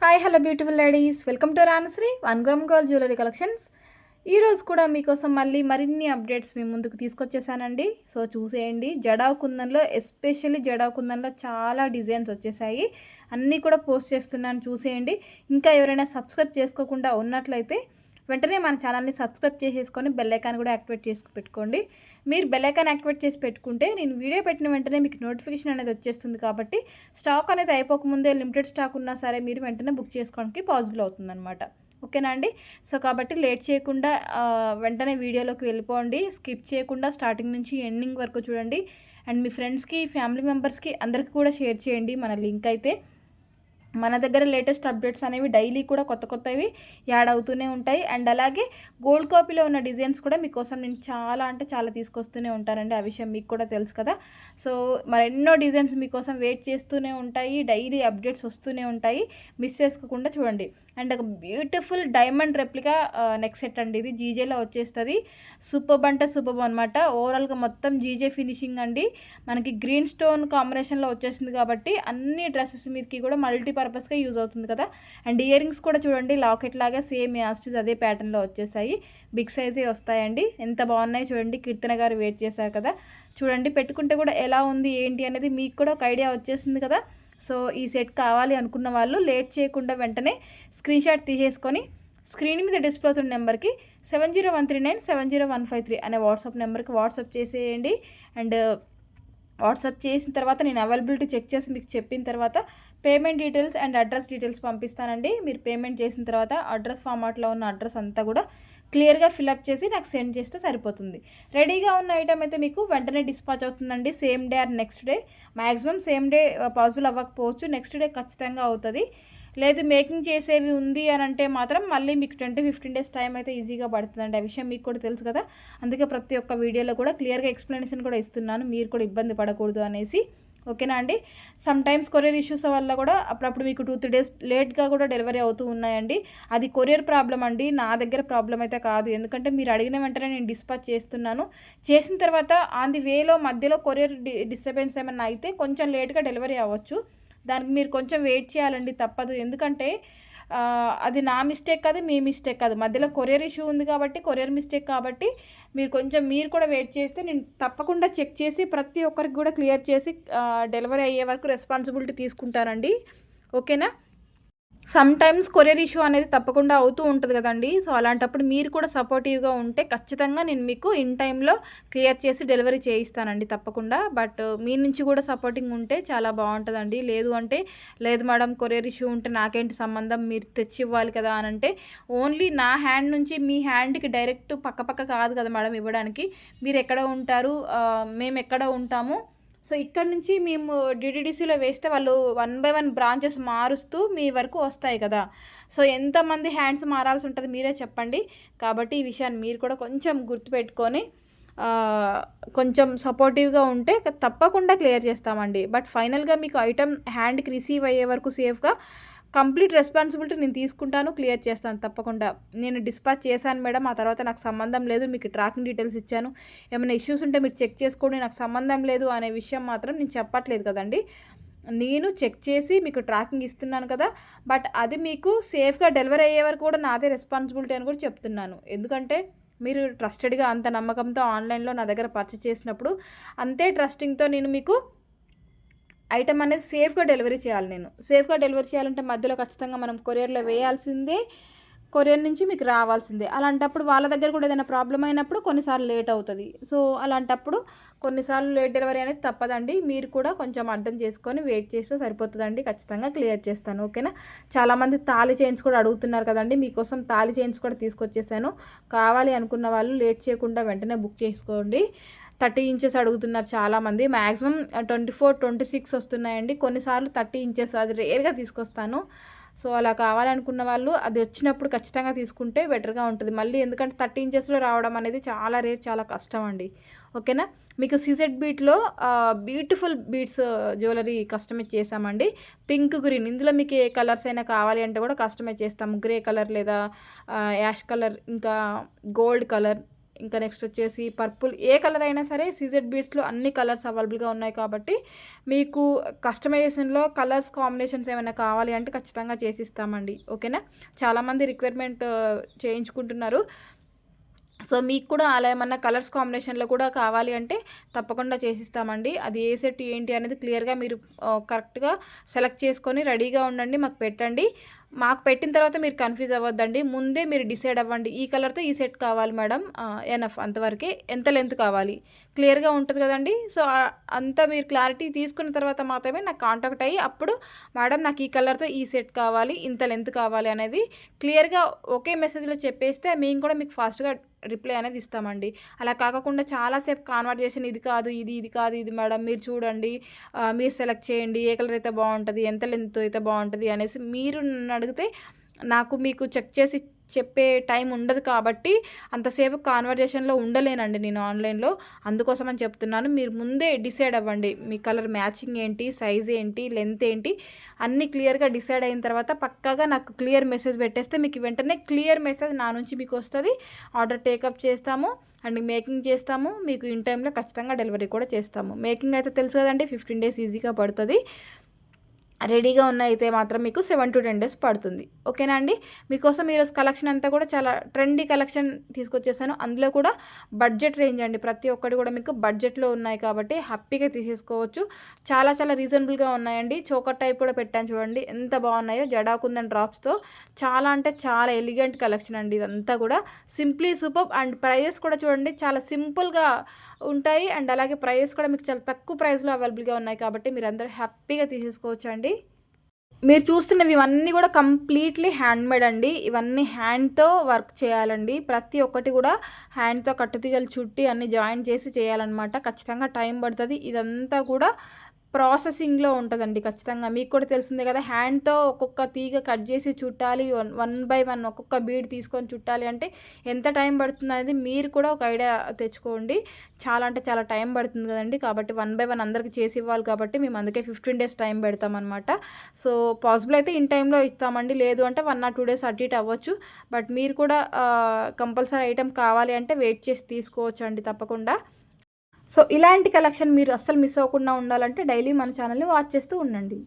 Hi hello beautiful ladies, welcome to Ranasri 1 gram gold jewellery collections. ఈరోజు కూడా మీకోసం మళ్ళీ మరిన్ని అప్డేట్స్ మీ ముందుకు తీసుకొచ్చేసానండి. సో చూసేయండి, జడావ్ కుందన్లో ఎస్పెషల్లీ జడావ్ కుందన్లో చాలా డిజైన్స్ వచ్చేసాయి. అన్నీ కూడా పోస్ట్ చేస్తున్నాను, చూసేయండి. ఇంకా ఎవరైనా సబ్స్క్రైబ్ చేసుకోకుండా ఉన్నట్లయితే వెంటనే మన ఛానల్ని సబ్స్క్రైబ్ చేసేసుకొని బెల్ ఐకాన్ కూడా యాక్టివేట్ చేసి పెట్టుకోండి. మీరు బెల్ ఐకాన్ యాక్టివేట్ చేసి పెట్టుకుంటే నేను వీడియో పెట్టిన వెంటనే మీకు నోటిఫికేషన్ అనేది వచ్చేస్తుంది. కాబట్టి స్టాక్ అనేది అయిపోకముందే లిమిటెడ్ స్టాక్ ఉన్నా సరే మీరు వెంటనే బుక్ చేసుకోవడానికి పాసిబుల్ అవుతుందన్నమాట. ఓకేనా అండి? సో కాబట్టి లేట్ చేయకుండా వెంటనే వీడియోలోకి వెళ్ళిపోండి. స్కిప్ చేయకుండా స్టార్టింగ్ నుంచి ఎండింగ్ వరకు చూడండి. అండ్ మీ ఫ్రెండ్స్కి, ఫ్యామిలీ మెంబర్స్కి అందరికీ కూడా షేర్ చేయండి మన లింక్ అయితే. మన దగ్గర లేటెస్ట్ అప్డేట్స్ అనేవి డైలీ కూడా కొత్త కొత్తవి యాడ్ అవుతూనే ఉంటాయి. అండ్ అలాగే గోల్డ్ కాపీలో ఉన్న డిజైన్స్ కూడా మీకోసం నేను చాలా అంటే చాలా తీసుకొస్తూనే ఉంటానండి. ఆ విషయం మీకు కూడా తెలుసు కదా. సో మరెన్నో డిజైన్స్ మీకోసం వెయిట్ చేస్తూనే ఉంటాయి, డైలీ అప్డేట్స్ వస్తూనే ఉంటాయి. మిస్ చేసుకోకుండా చూడండి. అండ్ ఒక beautiful diamond replica neck set అండి. ఇది జీజేలో వచ్చేస్తుంది. సూపర్బ్ అంటే సూపర్బ్ అనమాట. ఓవరాల్గా మొత్తం జీజే ఫినిషింగ్ అండి. మనకి గ్రీన్ స్టోన్ కాంబినేషన్లో వచ్చేసింది కాబట్టి అన్ని డ్రెస్సెస్ మీదకి కూడా పర్పస్గా యూజ్ అవుతుంది కదా. అండ్ ఇయర్ రింగ్స్ కూడా చూడండి, లాకెట్ లాగా సేమ్ యాస్టిస్ అదే ప్యాటర్న్లో వచ్చేసాయి. బిగ్ సైజే వస్తాయండి. ఎంత బాగున్నాయి చూడండి. కీర్తన గారు వెయిట్ చేశారు కదా. చూడండి, పెట్టుకుంటే కూడా ఎలా ఉంది ఏంటి అనేది మీకు కూడా ఒక ఐడియా వచ్చేసింది కదా. సో ఈ సెట్ కావాలి అనుకున్న వాళ్ళు లేట్ చేయకుండా వెంటనే స్క్రీన్ షాట్ తీసేసుకొని స్క్రీన్ మీద డిస్ప్లే అవుతున్న నెంబర్కి 7013970153 అనే వాట్సాప్ నెంబర్కి వాట్సాప్ చేసేయండి. అండ్ వాట్సాప్ చేసిన తర్వాత నేను అవైలబిలిటీ చెక్ చేసి మీకు చెప్పిన తర్వాత payment details and address details పంపిస్తానండి. మీరు పేమెంట్ చేసిన తర్వాత అడ్రస్ ఫార్మాట్లో ఉన్న అడ్రస్ అంతా కూడా క్లియర్గా ఫిలప్ చేసి నాకు సెండ్ చేస్తే సరిపోతుంది. రెడీగా ఉన్న ఐటమ్ అయితే మీకు వెంటనే డిస్పాచ్ అవుతుందండి. Same day or next day. Maximum same day possible అవ్వకపోవచ్చు, నెక్స్ట్ డే ఖచ్చితంగా అవుతుంది. లేదు మేకింగ్ చేసేవి ఉంది అని అంటే మాత్రం మళ్ళీ మీకు 10-15 డేస్ టైం అయితే ఈజీగా పడుతుందండి. ఆ విషయం మీకు కూడా తెలుసు కదా. అందుకే ప్రతి ఒక్క వీడియోలో కూడా క్లియర్గా ఎక్స్ప్లెనేషన్ కూడా ఇస్తున్నాను, మీరు కూడా ఇబ్బంది పడకూడదు అనేసి. ఓకేనా అండి? సమ్ టైమ్స్ కొరియర్ ఇష్యూస్ వల్ల కూడా అప్పుడప్పుడు మీకు 2-3 డేస్ లేట్గా కూడా డెలివరీ అవుతూ ఉన్నాయండి. అది కొరియర్ ప్రాబ్లం అండి, నా దగ్గర ప్రాబ్లం అయితే కాదు. ఎందుకంటే మీరు అడిగిన వెంటనే నేను డిస్పాచ్ చేస్తున్నాను. చేసిన తర్వాత ఆన్ ది వేలో మధ్యలో కొరియర్ డిస్టర్బెన్స్ ఏమన్నా అయితే కొంచెం లేట్గా డెలివరీ అవ్వచ్చు. దానికి మీరు కొంచెం వెయిట్ చేయాలండి, తప్పదు. ఎందుకంటే అది నా మిస్టేక్ కాదు, మీ మిస్టేక్ కాదు. మధ్యలో కొరియర్ ఇష్యూ ఉంది కాబట్టి, కొరియర్ మిస్టేక్ కాబట్టి మీరు కూడా వెయిట్ చేస్తే నేను తప్పకుండా చెక్ చేసి ప్రతి ఒక్కరికి కూడా క్లియర్ చేసి డెలివరీ అయ్యే వరకు రెస్పాన్సిబిలిటీ తీసుకుంటానండి. ఓకేనా? సమ్ టైమ్స్ కొరియర్ ఇష్యూ అనేది తప్పకుండా అవుతూ ఉంటుంది కదండి. సో అలాంటప్పుడు మీరు కూడా సపోర్టివ్గా ఉంటే ఖచ్చితంగా నేను మీకు ఇన్ టైంలో క్లియర్ చేసి డెలివరీ చేయిస్తానండి తప్పకుండా. బట్ మీ నుంచి కూడా సపోర్టింగ్ ఉంటే చాలా బాగుంటుందండి. లేదు అంటే లేదు మేడం, కొరియర్ ఇష్యూ ఉంటే నాకేంటి సంబంధం, మీరు తెచ్చి ఇవ్వాలి కదా అని అంటే, ఓన్లీ నా హ్యాండ్ నుంచి మీ హ్యాండ్కి డైరెక్ట్ పక్క కాదు కదా మేడం ఇవ్వడానికి. మీరు ఎక్కడ ఉంటారు, మేము ఎక్కడ ఉంటాము. సో ఇక్కడ నుంచి మేము డిటీడీసీలో వేస్తే వాళ్ళు 1 బై 1 బ్రాంచెస్ మారుస్తూ మీ వరకు వస్తాయి కదా. సో ఎంతమంది హ్యాండ్స్ మారాల్సి ఉంటుంది మీరే చెప్పండి. కాబట్టి ఈ విషయాన్ని మీరు కూడా కొంచెం గుర్తుపెట్టుకొని కొంచెం సపోర్టివ్గా ఉంటే తప్పకుండా క్లియర్ చేస్తామండి. బట్ ఫైనల్గా మీకు ఐటమ్ హ్యాండ్కి రిసీవ్ అయ్యే వరకు సేఫ్గా కంప్లీట్ రెస్పాన్సిబిలిటీ నేను తీసుకుంటాను, క్లియర్ చేస్తాను తప్పకుండా. నేను డిస్పాచ్ చేశాను మేడం, ఆ తర్వాత నాకు సంబంధం లేదు, మీకు ట్రాకింగ్ డీటెయిల్స్ ఇచ్చాను, ఏమైనా ఇష్యూస్ ఉంటే మీరు చెక్ చేసుకోండి, నాకు సంబంధం లేదు అనే విషయం మాత్రం నేను చెప్పట్లేదు కదండి. నేను చెక్ చేసి మీకు ట్రాకింగ్ ఇస్తున్నాను కదా. బట్ అది మీకు సేఫ్గా డెలివరీ అయ్యే వరకు కూడా నాదే రెస్పాన్సిబిలిటీ అని కూడా చెప్తున్నాను. ఎందుకంటే మీరు ట్రస్టెడ్గా అంత నమ్మకంతో ఆన్లైన్లో నా దగ్గర పర్చేస్ చేసినప్పుడు అంతే ట్రస్టింగ్తో నేను మీకు ఐటమ్ అనేది సేఫ్గా డెలివరీ చేయాలి. నేను సేఫ్గా డెలివరీ చేయాలంటే మధ్యలో ఖచ్చితంగా మనం కొరియర్లో వేయాల్సిందే, కొరియర్ నుంచి మీకు రావాల్సిందే. అలాంటప్పుడు వాళ్ళ దగ్గర కూడా ఏదైనా ప్రాబ్లం అయినప్పుడు కొన్నిసార్లు లేట్ అవుతుంది. సో అలాంటప్పుడు కొన్నిసార్లు లేట్ డెలివరీ అనేది తప్పదండి. మీరు కూడా కొంచెం అర్థం చేసుకొని వెయిట్ చేస్తే సరిపోతుందండి. ఖచ్చితంగా క్లియర్ చేస్తాను. ఓకేనా? చాలామంది తాళి చైన్స్ కూడా అడుగుతున్నారు కదండి, మీకోసం తాళి చైన్స్ కూడా తీసుకొచ్చేసాను. కావాలి అనుకున్న వాళ్ళు లేట్ చేయకుండా వెంటనే బుక్ చేసుకోండి. 30 ఇంచెస్ అడుగుతున్నారు చాలామంది. మ్యాక్సిమం 24-26 వస్తున్నాయండి. కొన్నిసార్లు 30 ఇంచెస్ అది రేర్గా తీసుకొస్తాను. సో అలా కావాలనుకున్న వాళ్ళు అది వచ్చినప్పుడు ఖచ్చితంగా తీసుకుంటే బెటర్గా ఉంటుంది. మళ్ళీ ఎందుకంటే 30 ఇంచెస్లో రావడం అనేది చాలా రేర్, చాలా కష్టం అండి. ఓకేనా? మీకు సిజెడ్ బీట్లో బ్యూటిఫుల్ బీడ్స్ జ్యువెలరీ కస్టమైజ్ చేసామండి. పింక్, గ్రీన్, ఇందులో మీకు ఏ కలర్స్ అయినా కావాలి అంటే కూడా కస్టమైజ్ చేస్తాము. గ్రే కలర్ లేదా యాష్ కలర్, ఇంకా గోల్డ్ కలర్, ఇంకా నెక్స్ట్ వచ్చేసి పర్పుల్, ఏ కలర్ అయినా సరే సీజెడ్ బీడ్స్లో అన్ని కలర్స్ అవైలబుల్గా ఉన్నాయి కాబట్టి మీకు కస్టమైజేషన్లో కలర్స్ కాంబినేషన్స్ ఏమైనా కావాలి అంటే ఖచ్చితంగా చేసిస్తామండి. ఓకేనా, చాలామంది రిక్వైర్మెంట్ చేయించుకుంటున్నారు. సో మీకు కూడా అలా ఏమన్నా కలర్స్ కాంబినేషన్లో కూడా కావాలి అంటే తప్పకుండా చేసిస్తామండి. అది ఏ సెట్ ఏంటి అనేది క్లియర్గా మీరు కరెక్ట్గా సెలెక్ట్ చేసుకొని రెడీగా ఉండండి, మాకు పెట్టండి. మాకు పెట్టిన తర్వాత మీరు కన్ఫ్యూజ్ అవ్వద్దండి, ముందే మీరు డిసైడ్ అవ్వండి ఈ కలర్తో ఈ సెట్ కావాలి మేడం, ఎనఫ్ అంతవరకే, ఎంత లెంత్ కావాలి క్లియర్గా ఉంటుంది కదండి. సో అంతా మీరు క్లారిటీ తీసుకున్న తర్వాత మాత్రమే నాకు కాంటాక్ట్ అయ్యి అప్పుడు మేడం నాకు ఈ కలర్తో ఈ సెట్ కావాలి, ఇంత లెంత్ కావాలి అనేది క్లియర్గా ఒకే మెసేజ్లో చెప్పేస్తే మేము కూడా మీకు ఫాస్ట్గా రిప్లై అనేది ఇస్తామండి. అలా కాకుండా చాలాసేపు కాన్వర్జేషన్ ఇది కాదు ఇది కాదు ఇది మేడం మీరు చూడండి, మీరు సెలెక్ట్ చేయండి, ఏ కలర్ అయితే బాగుంటుంది, ఎంత లెంత్ అయితే బాగుంటుంది అనేసి మీరు నన్ను అడిగితే నాకు మీకు చెక్ చేసి చెప్పే టైం ఉండదు కాబట్టి అంతసేపు కాన్వర్జేషన్లో ఉండలేనండి నేను ఆన్లైన్లో. అందుకోసం అని చెప్తున్నాను, మీరు ముందే డిసైడ్ అవ్వండి మీ కలర్ మ్యాచింగ్ ఏంటి, సైజ్ ఏంటి, లెంత్ ఏంటి అన్నీ క్లియర్గా డిసైడ్ అయిన తర్వాత పక్కాగా నాకు క్లియర్ మెసేజ్ పెట్టేస్తే మీకు వెంటనే క్లియర్ మెసేజ్ నా నుంచి మీకు వస్తుంది. ఆర్డర్ టేకప్ చేస్తాము అండ్ మేకింగ్ చేస్తాము, మీకు ఇన్ టైంలో ఖచ్చితంగా డెలివరీ కూడా చేస్తాము. మేకింగ్ అయితే తెలుసు కదండి, 15 days ఈజీగా పడుతుంది. రెడీగా ఉన్న అయితే మాత్రం మీకు 7 to 10 days పడుతుంది. ఓకేనా అండి, మీకోసం ఈరోజు కలెక్షన్ అంతా కూడా చాలా ట్రెండీ కలెక్షన్ తీసుకొచ్చేసాను. అందులో కూడా బడ్జెట్ రేంజ్ అండి, ప్రతి ఒక్కటి కూడా మీకు బడ్జెట్లో ఉన్నాయి కాబట్టి హ్యాపీగా తీసేసుకోవచ్చు. చాలా చాలా రీజనబుల్గా ఉన్నాయండి. చోకర్ టైప్ కూడా పెట్టాను చూడండి ఎంత బాగున్నాయో, జడాకుందని డ్రాప్స్తో. చాలా అంటే చాలా ఎలిగెంట్ కలెక్షన్ అండి ఇదంతా కూడా, సింప్లీ సూపర్. అండ్ ప్రైజెస్ కూడా చూడండి చాలా సింపుల్గా ఉంటాయి అండ్ అలాగే ప్రైస్ కూడా మీకు చాలా తక్కువ ప్రైస్లో అవైలబుల్గా ఉన్నాయి కాబట్టి మీరు అందరూ హ్యాపీగా తీసేసుకోవచ్చు అండి. మీరు చూస్తున్నవి ఇవన్నీ కూడా కంప్లీట్లీ హ్యాండ్మేడ్ అండి, ఇవన్నీ హ్యాండ్తో వర్క్ చేయాలండి. ప్రతి ఒక్కటి కూడా హ్యాండ్తో కట్టుతీగలు చుట్టి అన్ని జాయిన్ చేసి చేయాలన్నమాట. ఖచ్చితంగా టైం పడుతుంది. ఇదంతా కూడా ప్రాసెసింగ్లో ఉంటుందండి ఖచ్చితంగా. మీకు కూడా తెలిసిందే కదా, హ్యాండ్తో ఒక్కొక్క తీగ కట్ చేసి చుట్టాలి, 1 by 1 ఒక్కొక్క బీడ్ తీసుకొని చుట్టాలి అంటే ఎంత టైం పడుతుంది అనేది మీరు కూడా ఒక ఐడియా తెచ్చుకోండి. చాలా అంటే చాలా టైం పడుతుంది కదండి, కాబట్టి 1 by 1 అందరికీ చేసి ఇవ్వాలి కాబట్టి మేము అందుకే 15 days టైం పెడతామన్నమాట. సో పాసిబుల్ అయితే ఇన్ టైంలో ఇస్తామండి, లేదు అంటే 1 or 2 days అటు ఇటు అవ్వచ్చు. బట్ మీరు కూడా కంపల్సరీ ఐటెం కావాలి అంటే వెయిట్ చేసి తీసుకోవచ్చు అండి తప్పకుండా. సో ఇలాంటి కలెక్షన్ మీరు అస్సలు మిస్ అవ్వకుండా ఉండాలంటే డైలీ మన ఛానల్ని వాచ్ చేస్తూ ఉండండి.